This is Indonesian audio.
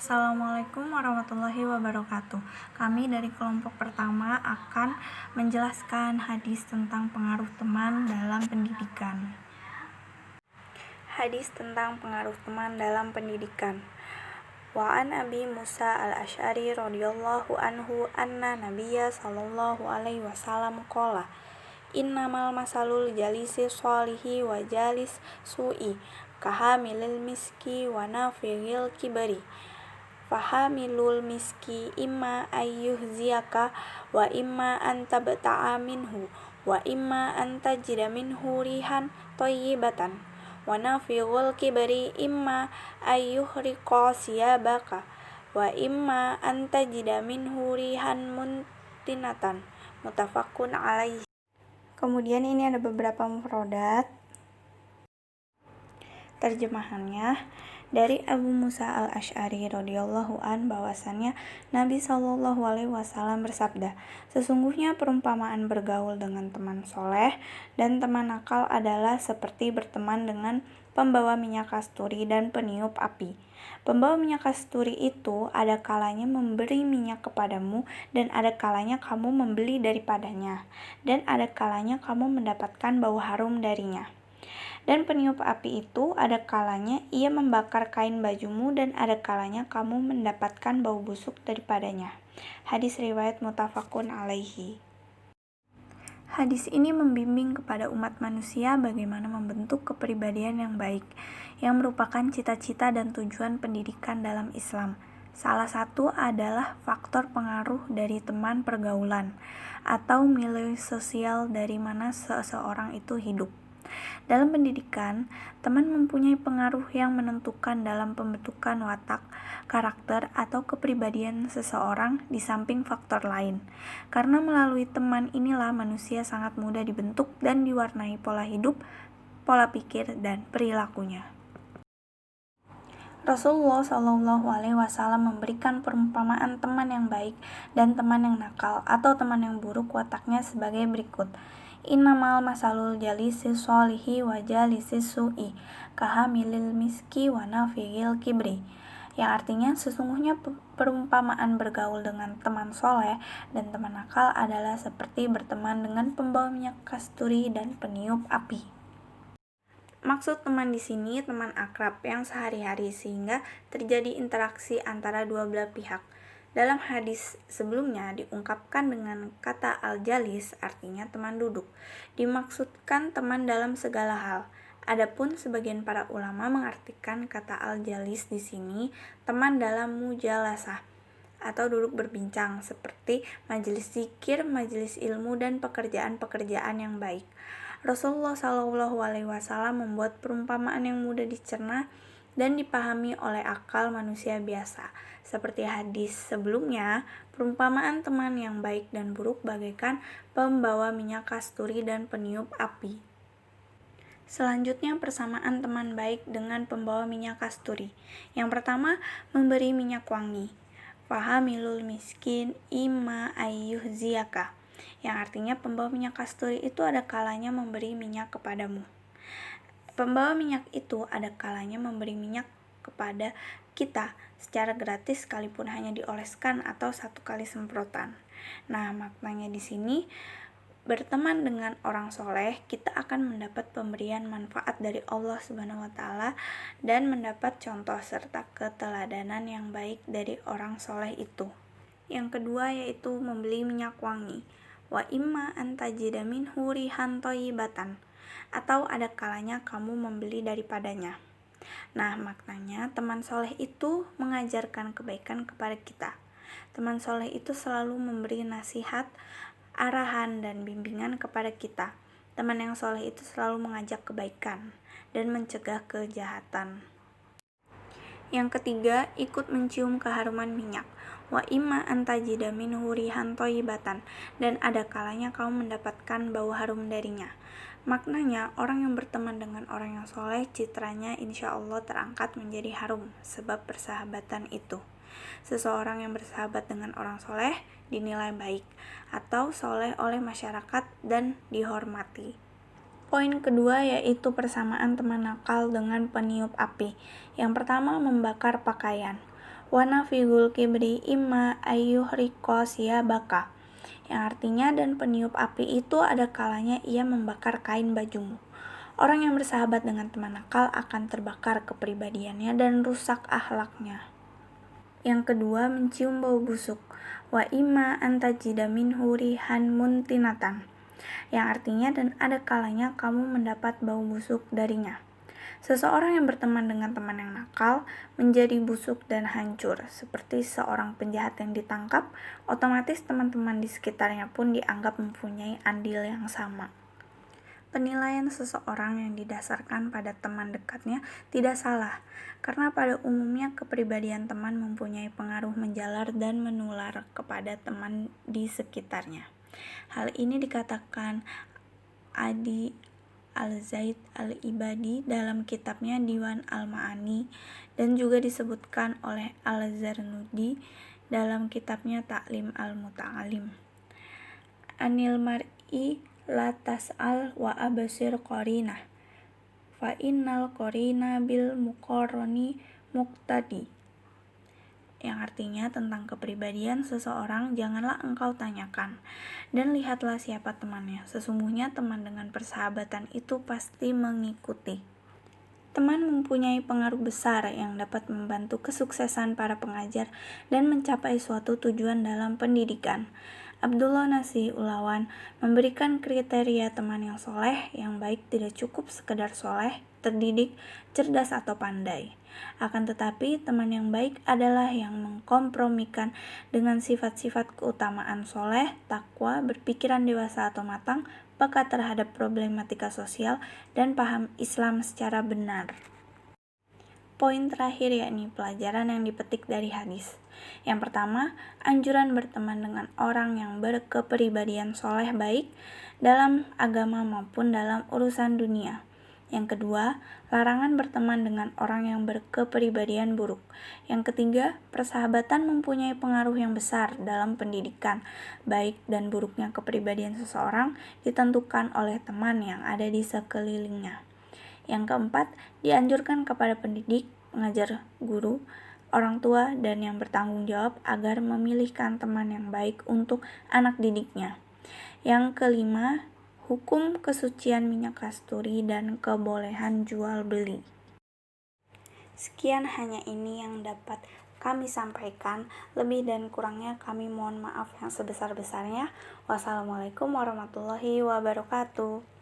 Assalamualaikum warahmatullahi wabarakatuh. Kami dari kelompok pertama akan menjelaskan hadis tentang pengaruh teman dalam pendidikan. Hadis tentang pengaruh teman dalam pendidikan. Wa an Abi Musa al-Asy'ari radhiyallahu anhu anna Nabiyya sallallahu alaihi wasallam qala innamal masalul jalisi sholihi wa jalis su'i kahamilil miski wa nafighil kibari fahamilul miski imma ayyuhziyaka wa imma antabta'a minhu wa imma antajida minhu rihan thayyibatan wa nafighul kibari imma ayyuhriqa siyabaka wa imma antajida minhu rihan muntinatan. Muttafaqun alaihi. Kemudian ini ada beberapa mufradat. Terjemahannya dari Abu Musa al-Asy'ari radhiyallahu an bahwasannya Nabi Shallallahu alaihi wasallam bersabda, sesungguhnya perumpamaan bergaul dengan teman soleh dan teman nakal adalah seperti berteman dengan pembawa minyak kasturi dan peniup api. Pembawa minyak kasturi itu ada kalanya memberi minyak kepadamu dan ada kalanya kamu membeli daripadanya dan ada kalanya kamu mendapatkan bau harum darinya. Dan peniup api itu ada kalanya ia membakar kain bajumu dan ada kalanya kamu mendapatkan bau busuk daripadanya. Hadis riwayat muttafaqun alaihi. Hadis ini membimbing kepada umat manusia bagaimana membentuk kepribadian yang baik, yang merupakan cita-cita dan tujuan pendidikan dalam Islam. Salah satu adalah faktor pengaruh dari teman pergaulan atau milieu sosial dari mana seseorang itu hidup. Dalam pendidikan, teman mempunyai pengaruh yang menentukan dalam pembentukan watak, karakter, atau kepribadian seseorang di samping faktor lain. Karena melalui teman inilah manusia sangat mudah dibentuk dan diwarnai pola hidup, pola pikir, dan perilakunya. Rasulullah Shallallahu alaihi wasallam memberikan perumpamaan teman yang baik dan teman yang nakal atau teman yang buruk wataknya sebagai berikut. Innamal masalul jalisi sholihi wa jalisi su'i kahamilil miski wa nafighil kibri, yang artinya sesungguhnya perumpamaan bergaul dengan teman soleh dan teman nakal adalah seperti berteman dengan pembawa minyak kasturi dan peniup api. Maksud teman di sini teman akrab yang sehari-hari sehingga terjadi interaksi antara dua belah pihak. Dalam hadis sebelumnya diungkapkan dengan kata al-jalis, artinya teman duduk. Dimaksudkan teman dalam segala hal. Adapun sebagian para ulama mengartikan kata al-jalis di sini teman dalam mujalasah atau duduk berbincang seperti majelis zikir, majelis ilmu dan pekerjaan-pekerjaan yang baik. Rasulullah Shallallahu alaihi wasallam membuat perumpamaan yang mudah dicerna dan dipahami oleh akal manusia biasa. Seperti hadis sebelumnya, perumpamaan teman yang baik dan buruk bagaikan pembawa minyak kasturi dan peniup api. Selanjutnya persamaan teman baik dengan pembawa minyak kasturi. Yang pertama, memberi minyak wangi. Fahamilul miskin imma ayyuhziyaka, yang artinya pembawa minyak kasturi itu ada kalanya memberi minyak kepadamu. Pembawa minyak itu ada kalanya memberi minyak kepada kita secara gratis sekalipun hanya dioleskan atau satu kali semprotan. Nah, maknanya di sini berteman dengan orang soleh, kita akan mendapat pemberian manfaat dari Allah Subhanahu wa Ta'ala dan mendapat contoh serta keteladanan yang baik dari orang soleh itu. Yang kedua yaitu membeli minyak wangi. Wa imma antajida minhu rihan thayyibatan, atau ada kalanya kamu membeli daripadanya. Nah, maknanya teman soleh itu mengajarkan kebaikan kepada kita. Teman soleh itu selalu memberi nasihat, arahan, dan bimbingan kepada kita. Teman yang soleh itu selalu mengajak kebaikan dan mencegah kejahatan. Yang ketiga, ikut mencium keharuman minyak. Wa imma antajida minhu rihan thayyibatan, dan ada kalanya kamu mendapatkan bau harum darinya. Maknanya, orang yang berteman dengan orang yang soleh, citranya insya Allah terangkat menjadi harum, sebab persahabatan itu. Seseorang yang bersahabat dengan orang soleh dinilai baik, atau soleh oleh masyarakat dan dihormati. Poin kedua yaitu persamaan teman nakal dengan peniup api. Yang pertama, membakar pakaian. Wa nafigul kibri imma ayyuhriqa siyabaka, yang artinya dan peniup api itu ada kalanya ia membakar kain bajumu. Orang yang bersahabat dengan teman nakal akan terbakar kepribadiannya dan rusak akhlaknya. Yang kedua, mencium bau busuk. Wa imma antajida minhu rihan muntinatan, yang artinya dan ada kalanya kamu mendapat bau busuk darinya. Seseorang yang berteman dengan teman yang nakal menjadi busuk dan hancur, seperti seorang penjahat yang ditangkap, otomatis teman-teman di sekitarnya pun dianggap mempunyai andil yang sama. Penilaian seseorang yang didasarkan pada teman dekatnya tidak salah, karena pada umumnya kepribadian teman mempunyai pengaruh menjalar dan menular kepada teman di sekitarnya. Hal ini dikatakan Adi Al-Zaid Al-Ibadi dalam kitabnya Diwan Al-Ma'ani dan juga disebutkan oleh Al-Zarnudi dalam kitabnya Ta'lim Al-Muta'alim. Anil mar'i la tas'al wa absir qarinah fa innal qarina bil muqarrani muqtadi, yang artinya tentang kepribadian seseorang janganlah engkau tanyakan, dan lihatlah siapa temannya. Sesungguhnya teman dengan persahabatan itu pasti mengikuti. Teman mempunyai pengaruh besar yang dapat membantu kesuksesan para pengajar dan mencapai suatu tujuan dalam pendidikan. Abdullah Nasi Ulawan memberikan kriteria teman yang soleh, yang baik tidak cukup sekedar soleh, terdidik, cerdas atau pandai. Akan tetapi teman yang baik adalah yang mengkompromikan dengan sifat-sifat keutamaan soleh, takwa, berpikiran dewasa atau matang, peka terhadap problematika sosial, dan paham Islam secara benar. Poin terakhir yakni pelajaran yang dipetik dari hadis. Yang pertama, anjuran berteman dengan orang yang berkepribadian soleh baik dalam agama maupun dalam urusan dunia. Yang kedua, larangan berteman dengan orang yang berkepribadian buruk. Yang ketiga, persahabatan mempunyai pengaruh yang besar dalam pendidikan. Baik dan buruknya kepribadian seseorang ditentukan oleh teman yang ada di sekelilingnya. Yang keempat, dianjurkan kepada pendidik, pengajar, guru, orang tua, dan yang bertanggung jawab agar memilihkan teman yang baik untuk anak didiknya. Yang kelima, hukum kesucian minyak kasturi dan kebolehan jual beli. Sekian hanya ini yang dapat kami sampaikan. Lebih dan kurangnya kami mohon maaf yang sebesar-besarnya. Wassalamualaikum warahmatullahi wabarakatuh.